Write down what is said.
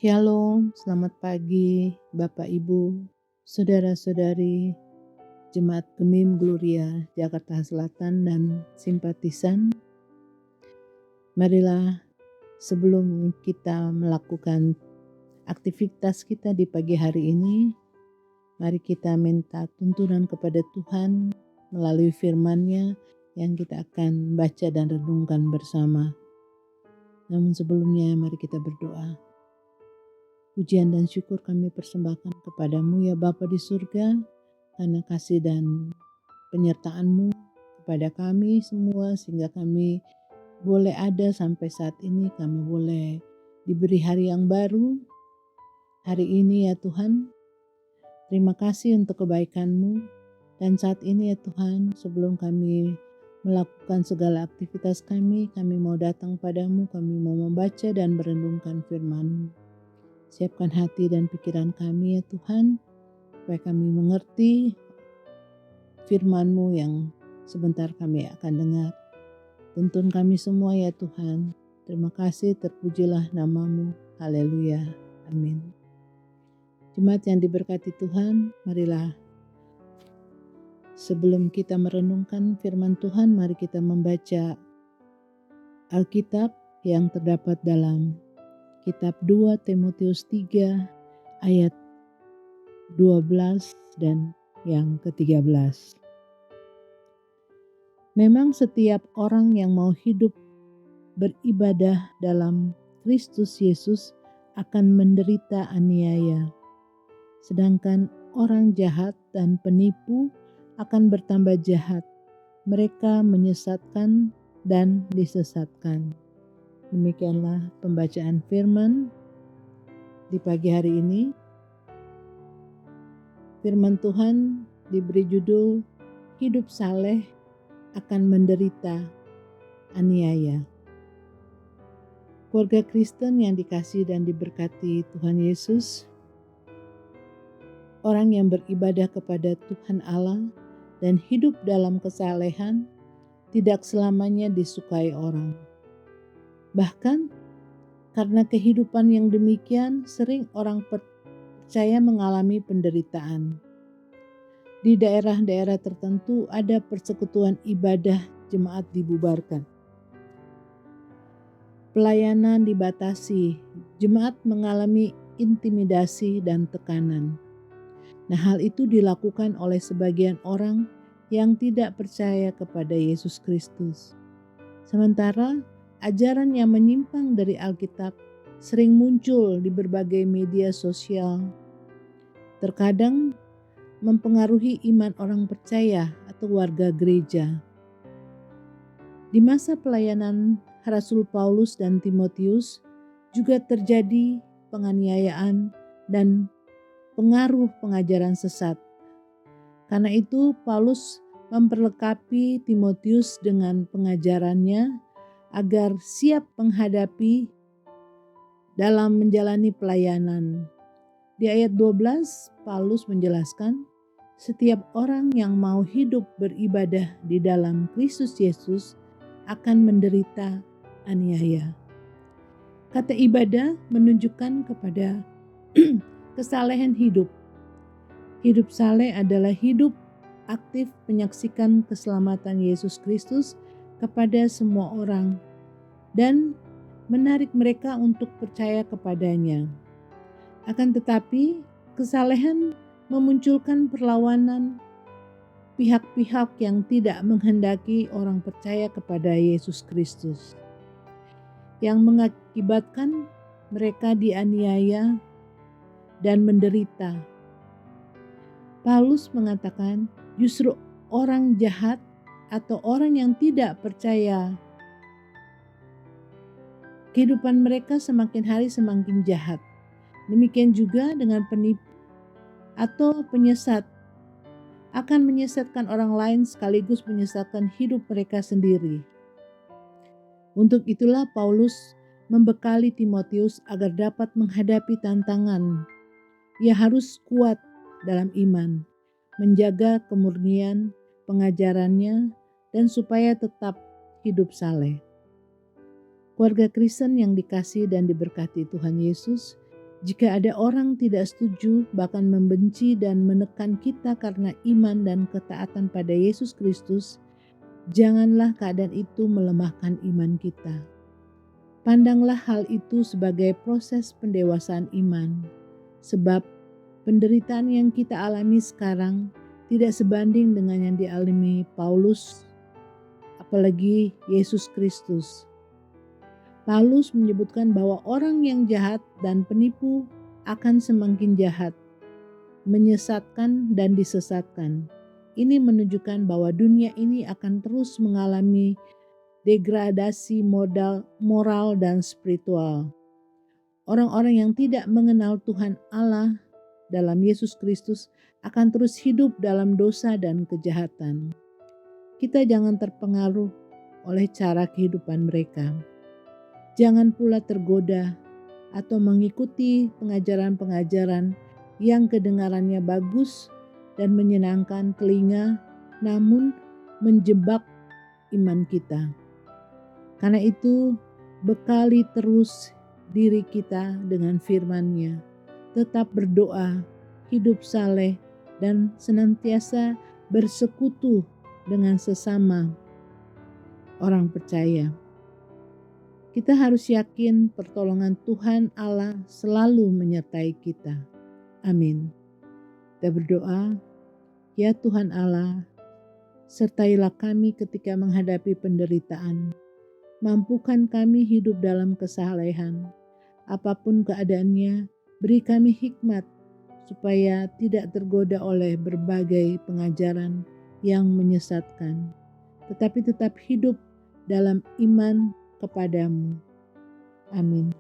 Shalom, selamat pagi Bapak Ibu, Saudara-saudari, Jemaat Gemim Gloria Jakarta Selatan dan simpatisan. Marilah sebelum kita melakukan aktivitas kita di pagi hari ini, mari kita minta tuntunan kepada Tuhan melalui firman-Nya yang kita akan baca dan renungkan bersama. Namun sebelumnya mari kita berdoa. Pujian dan syukur kami persembahkan kepadamu ya Bapa di surga, karena kasih dan penyertaan-Mu kepada kami semua sehingga kami boleh ada sampai saat ini, kami boleh diberi hari yang baru. Hari ini ya Tuhan, terima kasih untuk kebaikan-Mu. Dan saat ini ya Tuhan, sebelum kami melakukan segala aktivitas kami mau datang padamu, kami mau membaca dan merenungkan firman-Mu. Siapkan hati dan pikiran kami ya Tuhan, supaya kami mengerti firman-Mu yang sebentar kami akan dengar. Tuntun kami semua ya Tuhan. Terima kasih, terpujilah nama-Mu. Haleluya. Amin. Jemaat yang diberkati Tuhan, marilah sebelum kita merenungkan firman Tuhan, mari kita membaca Alkitab yang terdapat dalam Kitab 2 Timotius 3 ayat 12 dan yang ke-13. Memang setiap orang yang mau hidup beribadah dalam Kristus Yesus akan menderita aniaya. Sedangkan orang jahat dan penipu akan bertambah jahat. Mereka menyesatkan dan disesatkan. Demikianlah pembacaan firman di pagi hari ini. Firman Tuhan diberi judul Hidup Saleh akan menderita aniaya. Keluarga Kristen yang dikasihi dan diberkati Tuhan Yesus, orang yang beribadah kepada Tuhan Allah dan hidup dalam kesalehan tidak selamanya disukai orang. Bahkan karena kehidupan yang demikian, sering orang percaya mengalami penderitaan. Di daerah-daerah tertentu ada persekutuan ibadah jemaat dibubarkan. Pelayanan dibatasi, jemaat mengalami intimidasi dan tekanan. Nah, hal itu dilakukan oleh sebagian orang yang tidak percaya kepada Yesus Kristus. Sementara ajaran yang menyimpang dari Alkitab sering muncul di berbagai media sosial. Terkadang mempengaruhi iman orang percaya atau warga gereja. Di masa pelayanan Rasul Paulus dan Timotius juga terjadi penganiayaan dan pengaruh pengajaran sesat. Karena itu Paulus memperlengkapi Timotius dengan pengajarannya agar siap menghadapi dalam menjalani pelayanan. Di ayat 12 Paulus menjelaskan, setiap orang yang mau hidup beribadah di dalam Kristus Yesus akan menderita aniaya. Kata ibadah menunjukkan kepada kesalehan hidup. Hidup saleh adalah hidup aktif menyaksikan keselamatan Yesus Kristus kepada semua orang dan menarik mereka untuk percaya kepadanya. Akan tetapi, kesalehan memunculkan perlawanan pihak-pihak yang tidak menghendaki orang percaya kepada Yesus Kristus, yang mengakibatkan mereka dianiaya dan menderita. Paulus mengatakan justru orang jahat atau orang yang tidak percaya, kehidupan mereka semakin hari semakin jahat. Demikian juga dengan penipu atau penyesat akan menyesatkan orang lain sekaligus menyesatkan hidup mereka sendiri. Untuk itulah Paulus membekali Timotius agar dapat menghadapi tantangan. Ia harus kuat dalam iman, menjaga kemurnian pengajarannya, dan supaya tetap hidup saleh. Keluarga Kristen yang dikasihi dan diberkati Tuhan Yesus, Jika ada orang tidak setuju, bahkan membenci dan menekan kita karena iman dan ketaatan pada Yesus Kristus, janganlah keadaan itu melemahkan iman kita. Pandanglah hal itu sebagai proses pendewasaan iman, sebab penderitaan yang kita alami sekarang tidak sebanding dengan yang dialami Paulus, apalagi Yesus Kristus. Paulus menyebutkan bahwa orang yang jahat dan penipu akan semakin jahat, menyesatkan dan disesatkan. Ini menunjukkan bahwa dunia ini akan terus mengalami degradasi moral dan spiritual. Orang-orang yang tidak mengenal Tuhan Allah dalam Yesus Kristus akan terus hidup dalam dosa dan kejahatan. Kita jangan terpengaruh oleh cara kehidupan mereka. Jangan pula tergoda atau mengikuti pengajaran-pengajaran yang kedengarannya bagus dan menyenangkan telinga, namun menjebak iman kita. Karena itu, bekali terus diri kita dengan firman-Nya. Tetap berdoa, hidup saleh, dan senantiasa bersekutu dengan sesama orang percaya. Kita harus yakin pertolongan Tuhan Allah selalu menyertai kita. Amin. Kita berdoa, ya Tuhan Allah, sertailah kami ketika menghadapi penderitaan. Mampukan kami hidup dalam kesalehan. Apapun keadaannya, beri kami hikmat supaya tidak tergoda oleh berbagai pengajaran yang menyesatkan, tetapi tetap hidup dalam iman kepadamu. Amin.